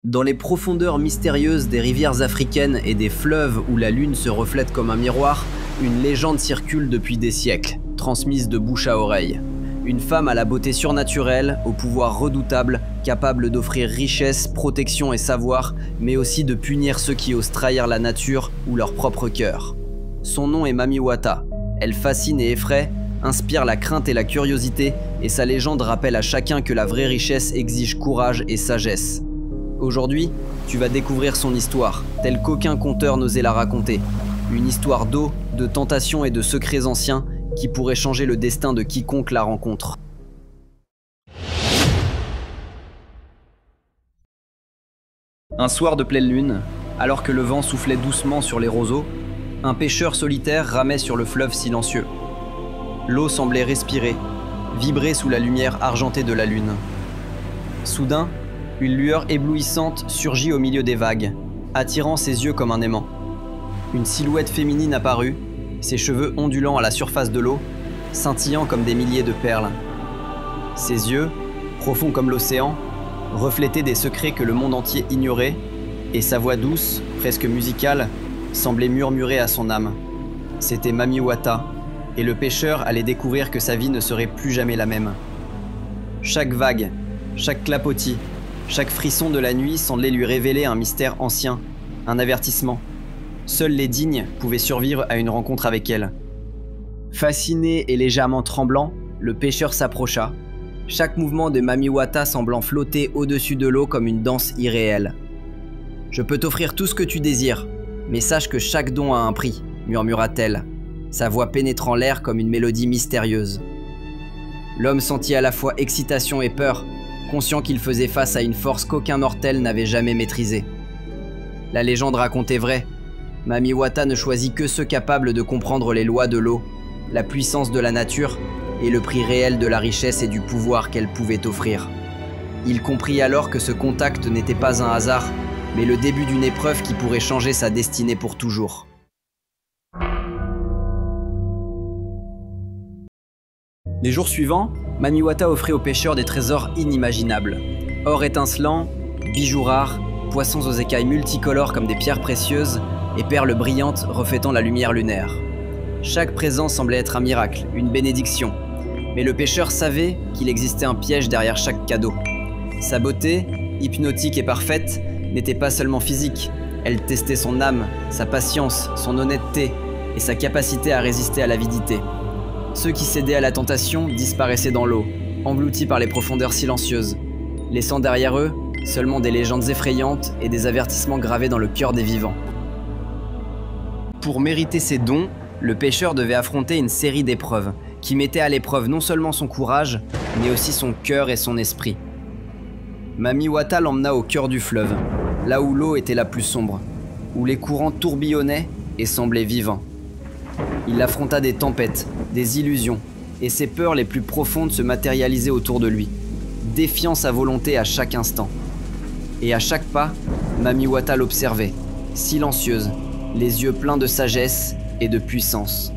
Dans les profondeurs mystérieuses des rivières africaines et des fleuves où la lune se reflète comme un miroir, une légende circule depuis des siècles, transmise de bouche à oreille. Une femme à la beauté surnaturelle, au pouvoir redoutable, capable d'offrir richesse, protection et savoir, mais aussi de punir ceux qui osent trahir la nature ou leur propre cœur. Son nom est Mami Wata. Elle fascine et effraie, inspire la crainte et la curiosité, et sa légende rappelle à chacun que la vraie richesse exige courage et sagesse. Aujourd'hui, tu vas découvrir son histoire, telle qu'aucun conteur n'osait la raconter. Une histoire d'eau, de tentations et de secrets anciens qui pourraient changer le destin de quiconque la rencontre. Un soir de pleine lune, alors que le vent soufflait doucement sur les roseaux, un pêcheur solitaire ramait sur le fleuve silencieux. L'eau semblait respirer, vibrer sous la lumière argentée de la lune. Soudain, une lueur éblouissante surgit au milieu des vagues, attirant ses yeux comme un aimant. Une silhouette féminine apparut, ses cheveux ondulant à la surface de l'eau, scintillant comme des milliers de perles. Ses yeux, profonds comme l'océan, reflétaient des secrets que le monde entier ignorait, et sa voix douce, presque musicale, semblait murmurer à son âme. C'était Mami Wata, et le pêcheur allait découvrir que sa vie ne serait plus jamais la même. Chaque vague, chaque clapotis, chaque frisson de la nuit semblait lui révéler un mystère ancien, un avertissement. Seuls les dignes pouvaient survivre à une rencontre avec elle. Fasciné et légèrement tremblant, le pêcheur s'approcha, chaque mouvement de Mami Wata semblant flotter au-dessus de l'eau comme une danse irréelle. « Je peux t'offrir tout ce que tu désires, mais sache que chaque don a un prix, » murmura-t-elle, sa voix pénétrant l'air comme une mélodie mystérieuse. L'homme sentit à la fois excitation et peur, conscient qu'il faisait face à une force qu'aucun mortel n'avait jamais maîtrisée. La légende racontait vrai. Mami Wata ne choisit que ceux capables de comprendre les lois de l'eau, la puissance de la nature et le prix réel de la richesse et du pouvoir qu'elle pouvait offrir. Il comprit alors que ce contact n'était pas un hasard, mais le début d'une épreuve qui pourrait changer sa destinée pour toujours. Les jours suivants, Mami Wata offrait aux pêcheurs des trésors inimaginables. Or étincelant, bijoux rares, poissons aux écailles multicolores comme des pierres précieuses et perles brillantes reflétant la lumière lunaire. Chaque présent semblait être un miracle, une bénédiction. Mais le pêcheur savait qu'il existait un piège derrière chaque cadeau. Sa beauté, hypnotique et parfaite, n'était pas seulement physique. Elle testait son âme, sa patience, son honnêteté et sa capacité à résister à l'avidité. Ceux qui cédaient à la tentation disparaissaient dans l'eau, engloutis par les profondeurs silencieuses, laissant derrière eux seulement des légendes effrayantes et des avertissements gravés dans le cœur des vivants. Pour mériter ses dons, le pêcheur devait affronter une série d'épreuves qui mettaient à l'épreuve non seulement son courage, mais aussi son cœur et son esprit. Mami Wata l'emmena au cœur du fleuve, là où l'eau était la plus sombre, où les courants tourbillonnaient et semblaient vivants. Il affronta des tempêtes, des illusions, et ses peurs les plus profondes se matérialisaient autour de lui, défiant sa volonté à chaque instant. Et à chaque pas, Mami Wata l'observait, silencieuse, les yeux pleins de sagesse et de puissance.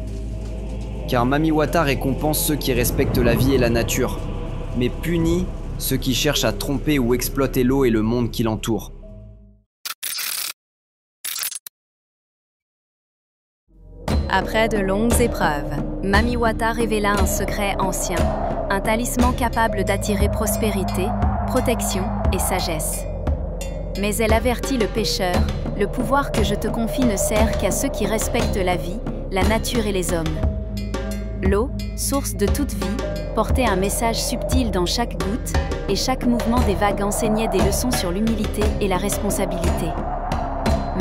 Car Mami Wata récompense ceux qui respectent la vie et la nature, mais punit ceux qui cherchent à tromper ou exploiter l'eau et le monde qui l'entoure. Après de longues épreuves, Mami Wata révéla un secret ancien, un talisman capable d'attirer prospérité, protection et sagesse. Mais elle avertit le pêcheur, le pouvoir que je te confie ne sert qu'à ceux qui respectent la vie, la nature et les hommes. L'eau, source de toute vie, portait un message subtil dans chaque goutte, et chaque mouvement des vagues enseignait des leçons sur l'humilité et la responsabilité.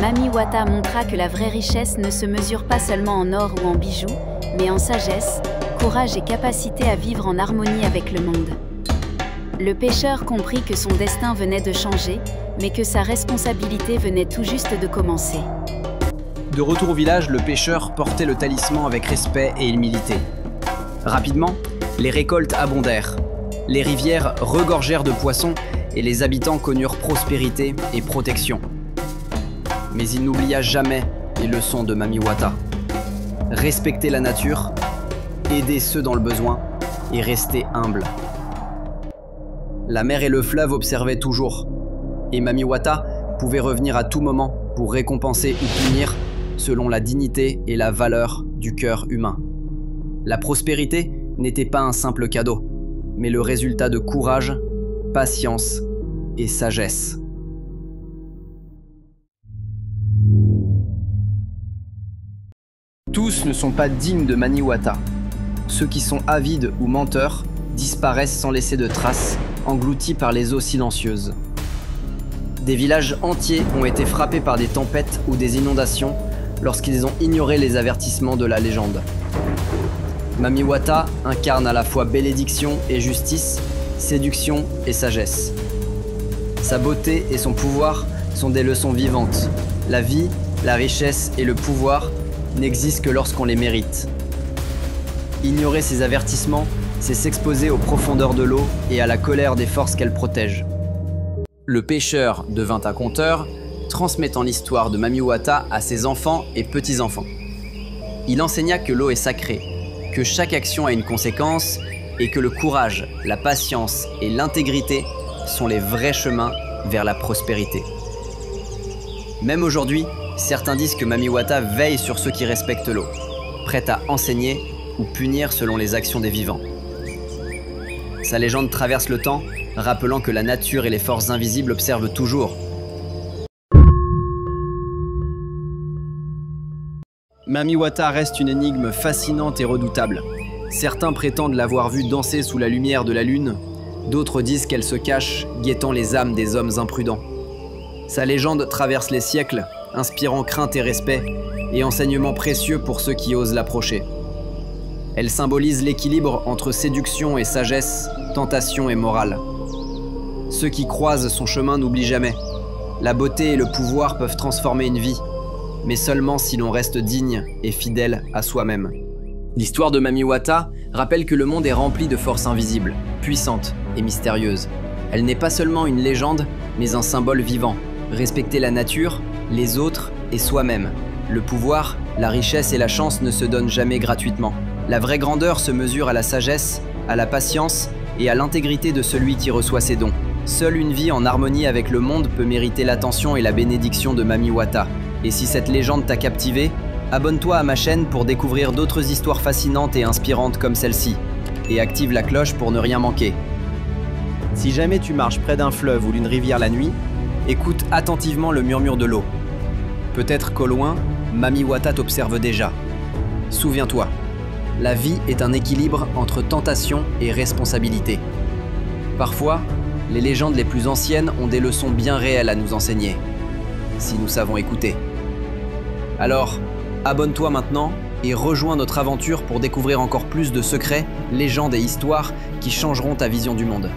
Mami Wata montra que la vraie richesse ne se mesure pas seulement en or ou en bijoux, mais en sagesse, courage et capacité à vivre en harmonie avec le monde. Le pêcheur comprit que son destin venait de changer, mais que sa responsabilité venait tout juste de commencer. De retour au village, le pêcheur portait le talisman avec respect et humilité. Rapidement, les récoltes abondèrent. Les rivières regorgèrent de poissons et les habitants connurent prospérité et protection. Mais il n'oublia jamais les leçons de Mami Wata. Respecter la nature, aider ceux dans le besoin et rester humble. La mer et le fleuve observaient toujours, et Mami Wata pouvaient revenir à tout moment pour récompenser ou punir selon la dignité et la valeur du cœur humain. La prospérité n'était pas un simple cadeau, mais le résultat de courage, patience et sagesse. Tous ne sont pas dignes de Mami Wata. Ceux qui sont avides ou menteurs disparaissent sans laisser de traces, engloutis par les eaux silencieuses. Des villages entiers ont été frappés par des tempêtes ou des inondations lorsqu'ils ont ignoré les avertissements de la légende. Mami Wata incarne à la fois bénédiction et justice, séduction et sagesse. Sa beauté et son pouvoir sont des leçons vivantes. La vie, la richesse et le pouvoir n'existent que lorsqu'on les mérite. Ignorer ces avertissements, c'est s'exposer aux profondeurs de l'eau et à la colère des forces qu'elle protège. Le pêcheur devint un conteur, transmettant l'histoire de Mami Wata à ses enfants et petits-enfants. Il enseigna que l'eau est sacrée, que chaque action a une conséquence et que le courage, la patience et l'intégrité sont les vrais chemins vers la prospérité. Même aujourd'hui, certains disent que Mami Wata veille sur ceux qui respectent l'eau, prête à enseigner ou punir selon les actions des vivants. Sa légende traverse le temps, rappelant que la nature et les forces invisibles observent toujours. Mami Wata reste une énigme fascinante et redoutable. Certains prétendent l'avoir vue danser sous la lumière de la lune, d'autres disent qu'elle se cache, guettant les âmes des hommes imprudents. Sa légende traverse les siècles, inspirant crainte et respect, et enseignements précieux pour ceux qui osent l'approcher. Elle symbolise l'équilibre entre séduction et sagesse, tentation et morale. Ceux qui croisent son chemin n'oublient jamais. La beauté et le pouvoir peuvent transformer une vie, mais seulement si l'on reste digne et fidèle à soi-même. L'histoire de Mami Wata rappelle que le monde est rempli de forces invisibles, puissantes et mystérieuses. Elle n'est pas seulement une légende, mais un symbole vivant. Respecter la nature, les autres et soi-même. Le pouvoir, la richesse et la chance ne se donnent jamais gratuitement. La vraie grandeur se mesure à la sagesse, à la patience et à l'intégrité de celui qui reçoit ses dons. Seule une vie en harmonie avec le monde peut mériter l'attention et la bénédiction de Mami Wata. Et si cette légende t'a captivé, abonne-toi à ma chaîne pour découvrir d'autres histoires fascinantes et inspirantes comme celle-ci. Et active la cloche pour ne rien manquer. Si jamais tu marches près d'un fleuve ou d'une rivière la nuit, écoute attentivement le murmure de l'eau. Peut-être qu'au loin, Mami Wata t'observe déjà. Souviens-toi, la vie est un équilibre entre tentation et responsabilité. Parfois, les légendes les plus anciennes ont des leçons bien réelles à nous enseigner, si nous savons écouter. Alors, abonne-toi maintenant et rejoins notre aventure pour découvrir encore plus de secrets, légendes et histoires qui changeront ta vision du monde.